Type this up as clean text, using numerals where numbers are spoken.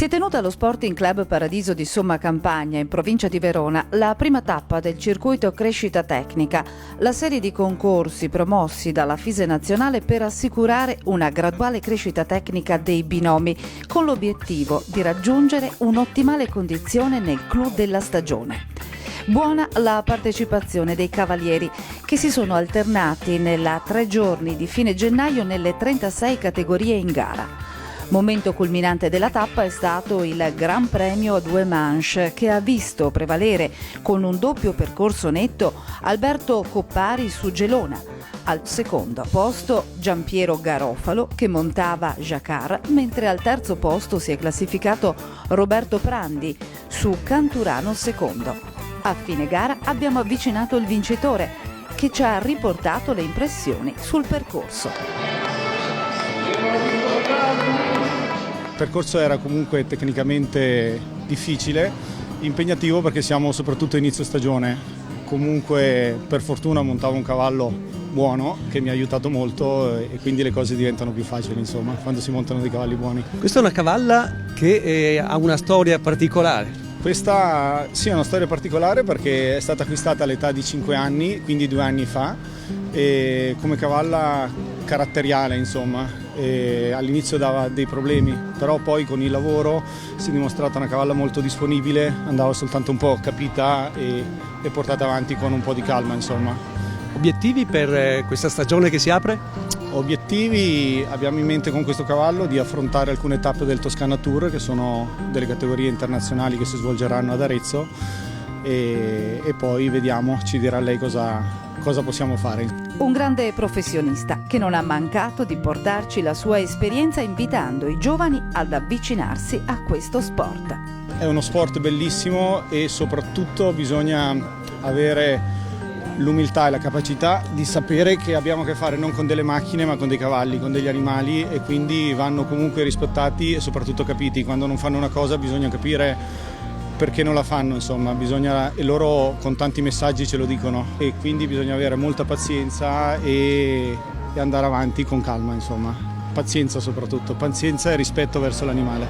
Si è tenuta allo Sporting Club Paradiso di Somma Campagna, in provincia di Verona, la prima tappa del circuito Crescita Tecnica, la serie di concorsi promossi dalla FISE Nazionale per assicurare una graduale crescita tecnica dei binomi, con l'obiettivo di raggiungere un'ottimale condizione nel clou della stagione. Buona la partecipazione dei cavalieri, che si sono alternati nella 3 giorni di fine gennaio nelle 36 categorie in gara. Momento culminante della tappa è stato il Gran Premio a 2 manche, che ha visto prevalere con un doppio percorso netto Alberto Coppari su Gelona. Al secondo posto Giampiero Garofalo, che montava Jacquard, mentre al terzo posto si è classificato Roberto Prandi su Canturano II. A fine gara abbiamo avvicinato il vincitore, che ci ha riportato le impressioni sul percorso. Il percorso era comunque tecnicamente difficile, impegnativo perché siamo soprattutto a inizio stagione. Comunque per fortuna montavo un cavallo buono che mi ha aiutato molto e quindi le cose diventano più facili, insomma, quando si montano dei cavalli buoni. Questa è una cavalla che ha una storia particolare. Questa sì, è una storia particolare perché è stata acquistata all'età di 5 anni, quindi 2 anni fa, e come cavalla caratteriale, insomma. All'inizio dava dei problemi, però poi con il lavoro si è dimostrata una cavalla molto disponibile, andava soltanto un po' capita e portata avanti con un po' di calma, insomma. Obiettivi per questa stagione che si apre? Obiettivi abbiamo in mente con questo cavallo di affrontare alcune tappe del Toscana Tour, che sono delle categorie internazionali che si svolgeranno ad Arezzo, e poi vediamo, ci dirà lei cosa possiamo fare. Un grande professionista che non ha mancato di portarci la sua esperienza, invitando i giovani ad avvicinarsi a questo sport. È uno sport bellissimo e soprattutto bisogna avere l'umiltà e la capacità di sapere che abbiamo a che fare non con delle macchine ma con dei cavalli, con degli animali, e quindi vanno comunque rispettati e soprattutto capiti. Quando non fanno una cosa bisogna capire perché non la fanno, insomma, e loro con tanti messaggi ce lo dicono, e quindi bisogna avere molta pazienza e andare avanti con calma, insomma. Pazienza soprattutto, pazienza e rispetto verso l'animale.